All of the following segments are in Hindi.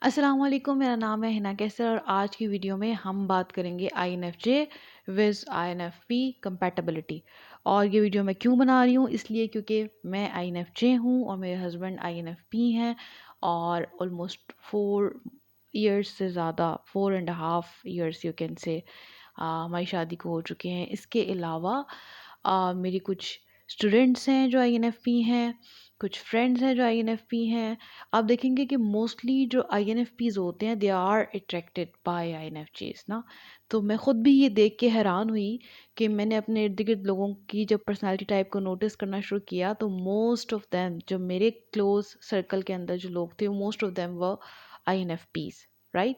अस्सलाम वालेकुम, मेरा नाम है हिना कैसर और आज की वीडियो में हम बात करेंगे INFJ विज़ INFP कंपैटिबिलिटी। और ये वीडियो मैं क्यों बना रही हूँ, इसलिए क्योंकि मैं INFJ हूँ और मेरे हस्बैंड INFP हैं और ऑलमोस्ट 4 इयर्स से ज़्यादा 4.5 इयर्स यू कैन से हमारी शादी को हो चुके हैं। इसके अलावा मेरी कुछ स्टूडेंट्स हैं जो INFP हैं, कुछ फ्रेंड्स हैं जो INFP हैं। आप देखेंगे कि मोस्टली जो INFPs होते हैं they are attracted by INFJs ना। तो मैं ख़ुद भी ये देख के हैरान हुई कि मैंने अपने इर्द गिर्द लोगों की जब पर्सनालिटी टाइप को नोटिस करना शुरू किया तो मोस्ट ऑफ देम, जो मेरे क्लोज सर्कल के अंदर जो लोग थे, most of them were INFPs, right.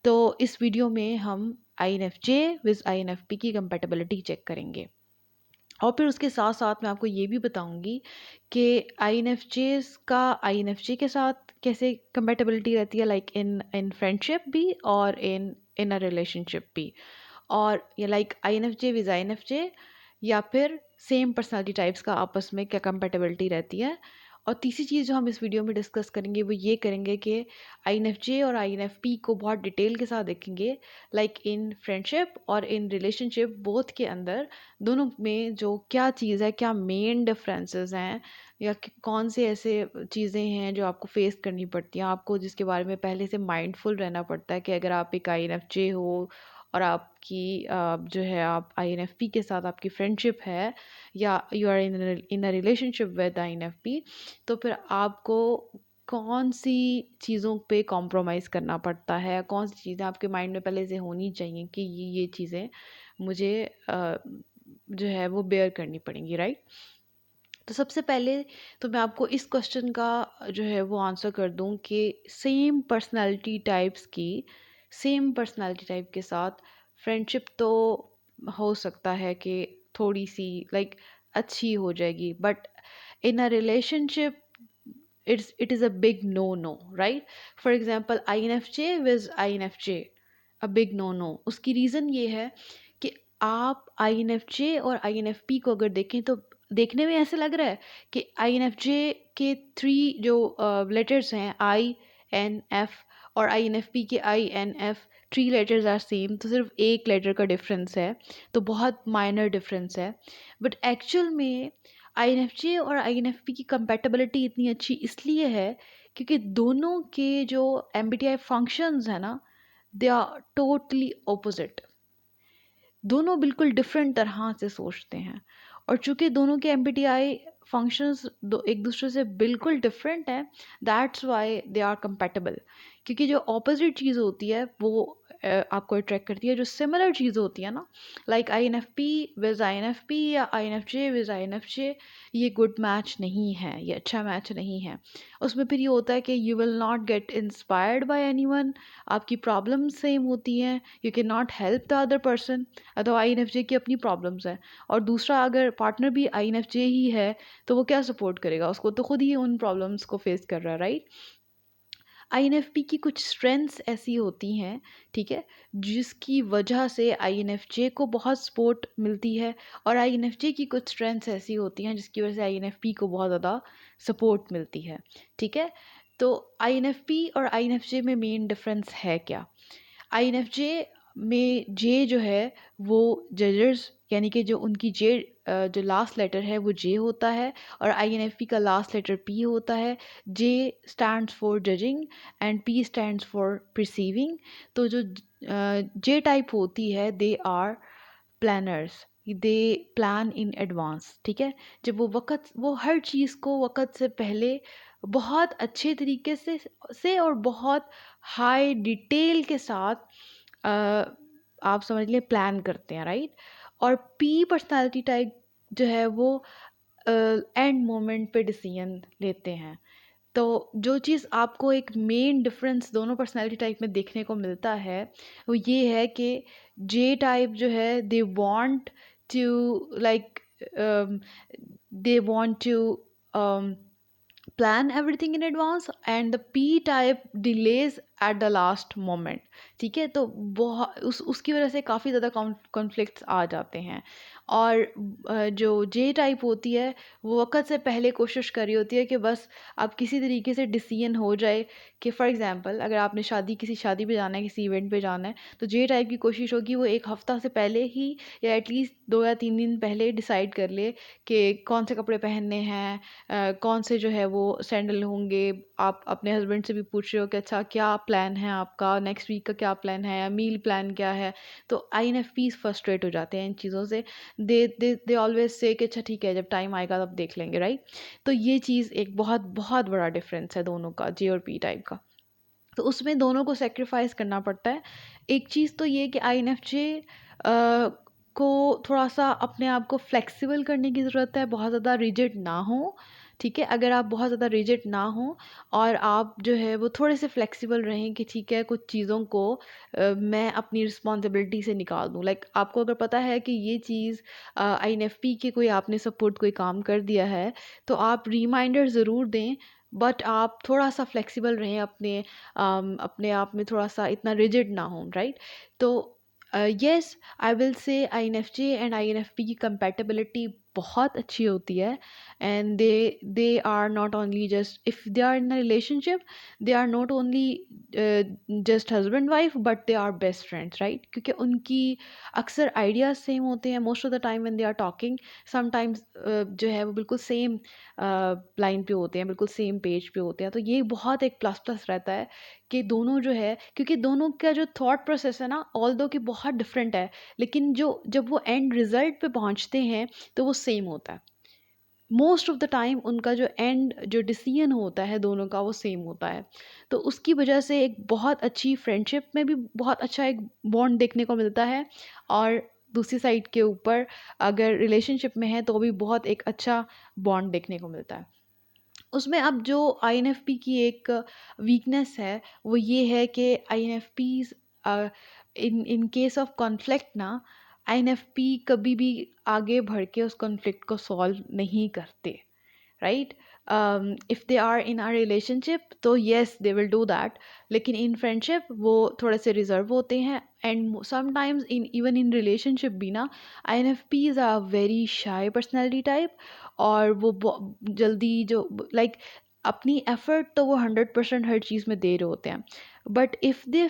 तो इस वीडियो में हम INFJ विद INFP की कंपेटेबिलिटी चेक करेंगे और फिर उसके साथ साथ मैं आपको ये भी बताऊंगी कि INFJs का INFJ के साथ कैसे कंपेटेबिलिटी रहती है, लाइक इन इन फ्रेंडशिप भी और इन इन अ रिलेशनशिप भी। और ये लाइक INFJ विद INFJ या फिर सेम पर्सनालिटी टाइप्स का आपस में क्या कंपेटेबिलिटी रहती है। और तीसरी चीज़ जो हम इस वीडियो में डिस्कस करेंगे वो ये करेंगे कि INFJ और INFP को बहुत डिटेल के साथ देखेंगे, लाइक इन फ्रेंडशिप और इन रिलेशनशिप बोथ के अंदर दोनों में जो क्या चीज़ है, क्या मेन डिफरेंसेस हैं या कौन से ऐसे चीज़ें हैं जो आपको फेस करनी पड़ती हैं, आपको जिसके बारे में पहले से माइंडफुल रहना पड़ता है कि अगर आप एक INFJ हो और आपकी जो है आप INFP के साथ आपकी फ्रेंडशिप है या you are in a relationship with INFP, तो फिर आपको कौन सी चीज़ों पे कॉम्प्रोमाइज़ करना पड़ता है, कौन सी चीज़ें आपके माइंड में पहले से होनी चाहिए कि ये चीज़ें मुझे जो है वो बेयर करनी पड़ेंगी, राइट। तो सबसे पहले तो मैं आपको इस क्वेश्चन का जो है वो आंसर कर दूं कि सेम पर्सनालिटी टाइप के साथ फ्रेंडशिप तो हो सकता है कि थोड़ी सी लाइक अच्छी हो जाएगी, but in a relationship it is a big no right. For example, INFJ with INFJ, a big no, उसकी रीज़न ये है कि आप INFJ और INFP को अगर देखें तो देखने में ऐसे लग रहा है कि INFJ के 3 जो लेटर्स हैं INF और INFP के INF, 3 लेटर्स आर सेम, तो सिर्फ एक लेटर का डिफरेंस है, तो बहुत माइनर डिफरेंस है। बट एक्चुअल में INFJ और INFP की कंपैटिबिलिटी इतनी अच्छी इसलिए है क्योंकि दोनों के जो MBTI फंक्शंस हैं ना, दे आर टोटली ऑपोजिट। दोनों बिल्कुल डिफरेंट तरह से सोचते हैं और चूंकि दोनों के MBTI फंक्शंस दो एक दूसरे से बिल्कुल डिफरेंट हैं, that's why they are compatible. क्योंकि जो ऑपोजिट चीज़ होती है वो आपको अट्रैक्ट करती है, जो सिमिलर चीज़ होती है ना, लाइक INFP विद INFP या INFJ विद INFJ, ये गुड मैच नहीं है, ये अच्छा मैच नहीं है। उसमें फिर ये होता है कि you will not get inspired by anyone, आपकी प्रॉब्लम्स सेम होती हैं, you can not help the other person. तो INFJ की अपनी प्रॉब्लम्स हैं और दूसरा अगर पार्टनर भी INFJ ही है तो वो क्या सपोर्ट करेगा, उसको तो खुद ही उन प्रॉब्लम्स को फेस कर रहा है, राइट। INFP की कुछ स्ट्रेंथ्स ऐसी होती हैं, ठीक है, जिसकी वजह से INFJ को बहुत सपोर्ट मिलती है और INFJ की कुछ स्ट्रेंथ्स ऐसी होती हैं जिसकी वजह से INFP को बहुत ज़्यादा सपोर्ट मिलती है, ठीक है। तो INFP और INFJ में मेन डिफरेंस है क्या। INFJ में जे जो है वो जजर्स, यानी कि जो उनकी जे जो लास्ट लेटर है वो जे होता है और INFP का लास्ट लेटर पी होता है। J stands for judging and P stands for perceiving. तो जो जे टाइप होती है they are planners, they plan in advance, ठीक है। जब वो हर चीज़ को वक्त से पहले बहुत अच्छे तरीके से और बहुत हाई डिटेल के साथ अ, आप समझ लें प्लान करते हैं, राइट। और पी पर्सनालिटी टाइप जो है वो एंड मोमेंट पे डिसीजन लेते हैं। तो जो चीज़ आपको एक मेन डिफरेंस दोनों पर्सनालिटी टाइप में देखने को मिलता है वो ये है कि जे टाइप जो है they want to like they want to plan everything in advance, and the P type delays at the last moment. ठीक है, तो बहुत उसकी वजह से काफ़ी ज़्यादा कॉन्फ्लिक्ट्स आ जाते हैं। और जो जे टाइप होती है वो वक़्त से पहले कोशिश कर रही होती है कि बस अब किसी तरीके से डिसीजन हो जाए। कि फॉर एग्ज़ाम्पल अगर आपने किसी शादी पे जाना है, किसी इवेंट पे जाना है, तो जे टाइप की कोशिश होगी वो 1 हफ़्ता से पहले ही या एटलीस्ट 2 या 3 दिन पहले डिसाइड कर ले कि कौन से कपड़े पहनने हैं, कौन से जो है वो सैंडल होंगे। आप अपने हस्बैंड से भी पूछ रहे हो कि अच्छा क्या प्लान है आपका, नेक्स्ट वीक का क्या प्लान है, या मील प्लान क्या है। तो आईएनएफपीज फ्रस्ट्रेट हो जाते हैं इन चीज़ों से। दे ऑलवेज से कि अच्छा ठीक है, जब टाइम आएगा तब देख लेंगे, राइट। तो ये चीज़ एक बहुत बहुत बड़ा डिफरेंस है दोनों का, जे और पी टाइप का। तो उसमें दोनों को सैक्रिफाइस करना पड़ता है। एक चीज़ तो ये कि आईएनएफजे को थोड़ा-सा अपने आप को फ्लेक्सिबल करने की ज़रूरत है, बहुत ज़्यादा रिजिड ना हो, ठीक है? अगर आप बहुत ज़्यादा रिजिड ना हो और आप जो है वो थोड़े से फ्लेक्सिबल रहें कि ठीक है, कुछ चीज़ों को मैं अपनी रिस्पॉन्सिबिलिटी से निकाल दूँ। लाइक आपको अगर पता है कि ये चीज़ आईएनएफपी के कोई आपने सपोर्ट कोई काम कर दिया है, तो आप रिमाइंडर ज़रूर दें, बट आप थोड़ा-सा फ्लेक्सिबल रहें अपने आप में, थोड़ा-सा इतना रिजिड ना हों, राइट? तो yes, I will say आईएनएफजे and आईएनएफपी की कंपैटिबिलिटी बहुत अच्छी होती है। And they are not only just if they are in a relationship, they are not only just husband wife, but they are best friends, right? क्योंकि उनकी अक्सर आइडियाज़ सेम होते हैं most of the time when they are talking. Sometimes जो है वो बिल्कुल सेम लाइन पे होते हैं, बिल्कुल सेम पेज पे होते हैं। तो ये बहुत एक प्लस प्लस रहता है कि दोनों जो है, क्योंकि दोनों का जो थॉट प्रोसेस है ना, ऑल्दो कि बहुत डिफरेंट है, लेकिन जो जब वो एंड रिजल्ट पे पहुंचते हैं तो वो सेम होता है। मोस्ट ऑफ द टाइम उनका जो डिसीजन होता है दोनों का, वो सेम होता है। तो उसकी वजह से एक बहुत अच्छी फ्रेंडशिप में भी बहुत अच्छा एक बॉन्ड देखने को मिलता है। और दूसरी साइड के ऊपर अगर रिलेशनशिप में है तो भी बहुत एक अच्छा बॉन्ड देखने को मिलता है। उसमें अब जो आईएनएफपी की एक वीकनेस है वो ये है कि आईएनएफपीज इन इन केस ऑफ कॉन्फ्लिक्ट ना, आईएनएफपी कभी भी आगे बढ़ के उस कॉन्फ्लिक्ट को सॉल्व नहीं करते, right? If they are in are relationship तो yes they will do that, लेकिन इन फ्रेंडशिप वो थोड़े से रिजर्व होते हैं। And sometimes in even in relationship भी ना, INFPs are very shy personality type. और वो जल्दी जो लाइक अपनी एफर्ट तो वो 100% हर चीज़ में दे रहे होते हैं, but if they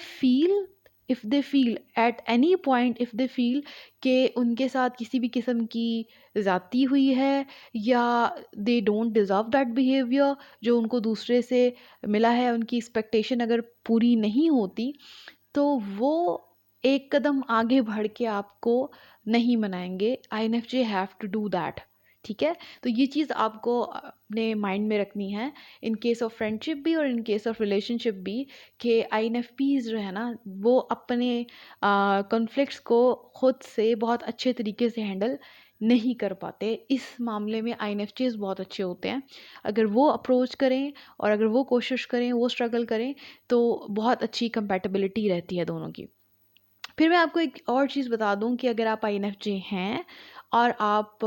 feel at any point, if they feel कि उनके साथ किसी भी किस्म की ज़्यादती हुई है, या they don't deserve that behaviour जो उनको दूसरे से मिला है, उनकी एक्सपेक्टेशन अगर पूरी नहीं होती, तो वो एक कदम आगे बढ़ के आपको नहीं मनाएंगे। आईएनएफजे हैव टू डू दैट, ठीक है? तो ये चीज़ आपको अपने माइंड में रखनी है, इन केस ऑफ फ्रेंडशिप भी और इन केस ऑफ रिलेशनशिप भी, कि आईएनएफपीज जो है ना, वो अपने कॉन्फ्लिक्ट्स को खुद से बहुत अच्छे तरीके से हैंडल नहीं कर पाते। इस मामले में आईएनएफजेस बहुत अच्छे होते हैं। अगर वो अप्रोच करें और अगर वो कोशिश करें, वो स्ट्रगल करें, तो बहुत अच्छी कंपैटिबिलिटी रहती है दोनों की। फिर मैं आपको एक और चीज़ बता दूं कि अगर आप आईएनएफजे हैं और आप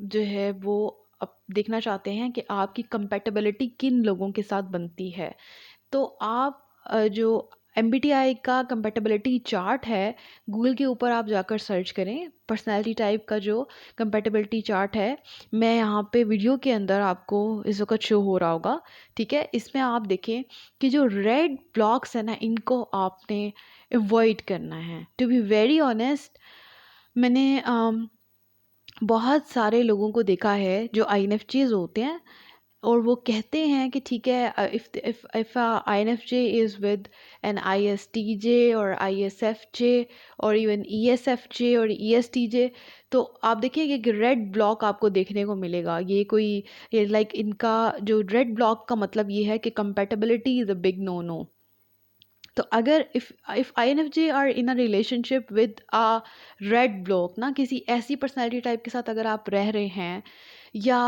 जो है वो अब देखना चाहते हैं कि आपकी कंपैटिबिलिटी किन लोगों के साथ बनती है, तो आप जो एमबीटीआई का कंपैटिबिलिटी चार्ट है, गूगल के ऊपर आप जाकर सर्च करें, पर्सनैलिटी टाइप का जो कंपैटिबिलिटी चार्ट है। मैं यहाँ पे वीडियो के अंदर आपको इस वक्त शो हो रहा होगा, ठीक है? इसमें आप देखें कि जो रेड ब्लॉक्स है ना, इनको आपने अवॉइड करना है। टू बी वेरी ऑनेस्ट, मैंने बहुत सारे लोगों को देखा है जो आईएनएफजेस होते हैं और वो कहते हैं कि ठीक है, if INFJ is with an ISTJ और ISFJ और इवन ESFJ और ESTJ, तो आप देखिए कि एक रेड ब्लॉक आपको देखने को मिलेगा। ये लाइक इनका जो रेड ब्लॉक का मतलब ये है कि compatibility is a big no no. तो अगर if INFJ are in a relationship with a red block ना, किसी ऐसी पर्सनैलिटी टाइप के साथ अगर आप रह रहे हैं, या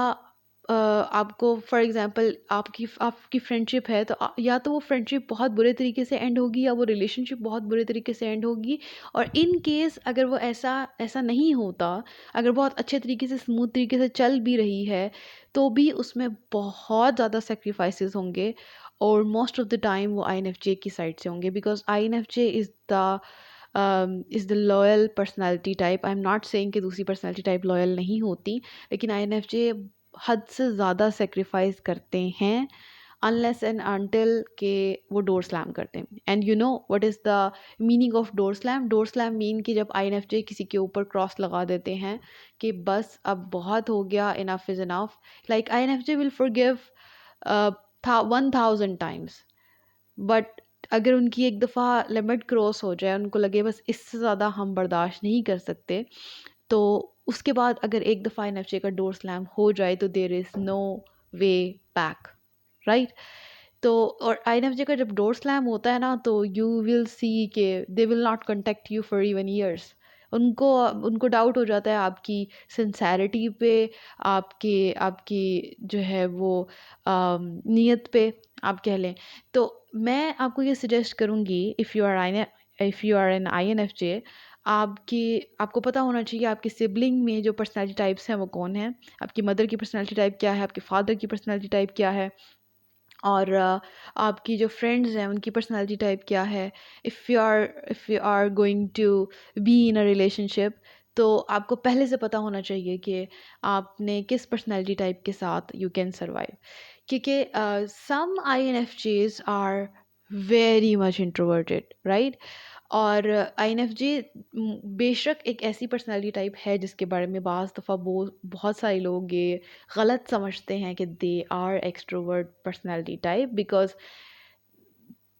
आपको फॉर एग्जांपल आपकी फ्रेंडशिप है, तो या तो वो फ्रेंडशिप बहुत बुरे तरीके से एंड होगी या वो रिलेशनशिप बहुत बुरे तरीके से एंड होगी। और इन केस अगर वो ऐसा ऐसा नहीं होता, अगर बहुत अच्छे तरीके से स्मूथ तरीके से चल भी रही है, तो भी उसमें बहुत ज़्यादा सेक्रीफाइसेस होंगे। और मोस्ट ऑफ द टाइम वो INFJ की साइड से होंगे, because INFJ is the loyal personality type. I am not saying कि दूसरी पर्सनैलिटी टाइप लॉयल नहीं होती, लेकिन INFJ हद से ज़्यादा सेक्रीफाइस करते हैं अनलेस एंड अनटिल के वो डोर स्लैम करते हैं। And you know what is the meaning of door slam? Door slam mean कि जब INFJ किसी के ऊपर क्रॉस लगा देते हैं कि बस अब बहुत हो गया, enough is enough. Like INFJ will forgive 1000 times, but अगर उनकी एक दफ़ा लिमिट क्रॉस हो जाए, उनको लगे बस इससे ज़्यादा हम बर्दाश्त नहीं कर सकते, तो उसके बाद अगर एक दफ़ा INFJ का डोर स्लैम हो जाए तो there is no way back, right? तो और INFJ का जब डोर स्लैम होता है ना, तो यू विल सी के they will not contact you for even years. उनको उनको डाउट हो जाता है आपकी सिंसेरिटी पे, आपके आपकी जो है वो नीयत पे, आप कह लें। तो मैं आपको ये सजेस्ट करूँगी, if you are an INFJ, आपकी आपको पता होना चाहिए आपकी सिबलिंग में जो पर्सनैलिटी टाइप्स हैं वो कौन है, आपकी मदर की पर्सनैलिटी टाइप क्या है, आपके फादर की पर्सनैलिटी टाइप क्या है, और आपकी जो फ्रेंड्स हैं उनकी पर्सनालिटी टाइप क्या है। If you are going to be in a relationship, तो आपको पहले से पता होना चाहिए कि आपने किस पर्सनालिटी टाइप के साथ यू कैन सर्वाइव। क्योंकि some INFJs are very much introverted, right? और INFJ बेशक एक ऐसी पर्सनालिटी टाइप है जिसके बारे में बाज़ दफ़ा बहुत सारे लोग ये गलत समझते हैं कि they are extrovert personality type, because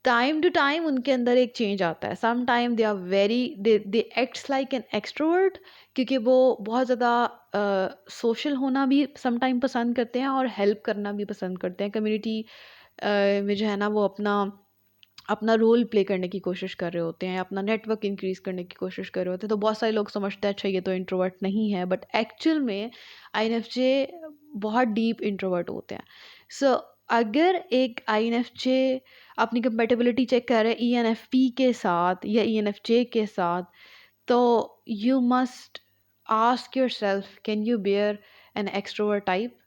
time to time उनके अंदर एक चेंज आता है। Some time they are very they acts like an extrovert, क्योंकि वो बहुत ज़्यादा सोशल होना भी सम टाइम पसंद करते हैं और हेल्प करना भी पसंद करते हैं कम्युनिटी में, जो है ना वो अपना अपना रोल प्ले करने की कोशिश कर रहे होते हैं, अपना नेटवर्क इंक्रीज़ करने की कोशिश कर रहे होते हैं। तो बहुत सारे लोग समझते हैं अच्छा ये तो इंट्रोवर्ट नहीं है, बट एक्चुअल में INFJ बहुत डीप इंट्रोवर्ट होते हैं। सो अगर एक INFJ अपनी कंपेटेबिलिटी चेक कर रहे हैं ENFP के साथ या ENFJ के साथ, तो you must ask yourself, can you bear an extrovert type?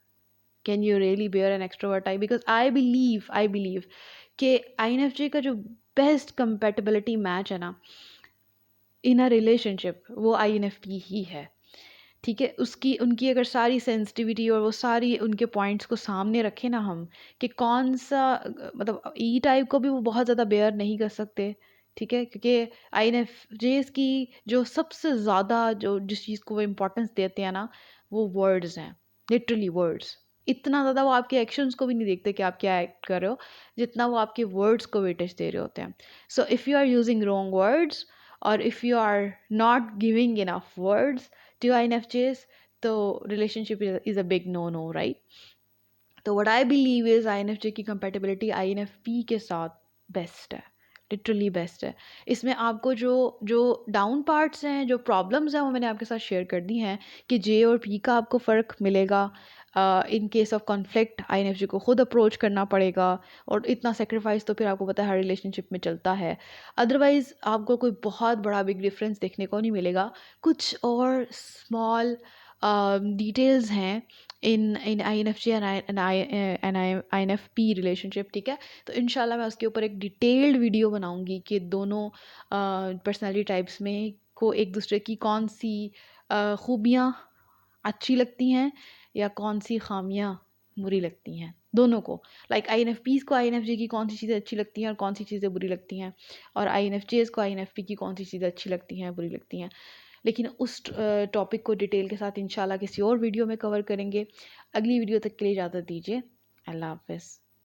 Can you really bear an extrovert type? Because I believe कि INFJ का जो बेस्ट कंपेटेबिलिटी मैच है ना इन अ रिलेशनशिप, वो INFP ही है। ठीक है, उसकी उनकी अगर सारी सेंसिटिविटी और वो सारी उनके पॉइंट्स को सामने रखें ना हम, कि कौन सा मतलब टाइप को भी वो बहुत ज़्यादा बेयर नहीं कर सकते। ठीक है, क्योंकि INFJs की जो सबसे ज़्यादा जो जिस चीज़ को वो इम्पोर्टेंस देते हैं ना, वो वर्ड्स हैं। लिटरली वर्ड्स, इतना ज़्यादा वो आपके एक्शंस को भी नहीं देखते कि आप क्या एक्ट कर रहे हो, जितना वो आपके वर्ड्स को वेटेज दे रहे होते हैं। So if you are using wrong words, और if you are not giving enough words to INFJs, तो relationship is a big no-no, right? तो what I believe is INFJ की compatibility INFP के साथ बेस्ट है, लिटरली बेस्ट है। इसमें आपको जो जो डाउन पार्ट्स हैं, जो प्रॉब्लम्स हैं, वो मैंने आपके साथ शेयर कर दी हैं कि J और P का आपको फ़र्क मिलेगा। In case of conflict INFJ को खुद अप्रोच करना पड़ेगा, और इतना सेक्रीफाइस तो फिर आपको पता है हर रिलेशनशिप में चलता है। अदरवाइज़ आपको कोई बहुत बड़ा बिग डिफरेंस देखने को नहीं मिलेगा। कुछ और स्मॉल डिटेल्स हैं इन INFJ एंड INFP रिलेशनशिप, ठीक है? तो इंशाल्लाह मैं उसके ऊपर एक डिटेल्ड वीडियो बनाऊंगी कि दोनों पर्सनालिटी टाइप्स में को एक दूसरे की कौन सी खूबियाँ अच्छी लगती हैं या कौन सी खामियाँ बुरी लगती हैं दोनों को। लाइक INFPs को INFJ की कौन सी चीज़ें अच्छी लगती हैं और कौन सी चीज़ें बुरी लगती हैं, और INFJs को INFP की कौन सी चीज़ें अच्छी लगती हैं बुरी लगती हैं। लेकिन उस टॉपिक को डिटेल के साथ इंशाल्लाह किसी और वीडियो में कवर करेंगे। अगली वीडियो तक के लिए इजाज़त दीजिए। अल्लाह हाफ़िज़।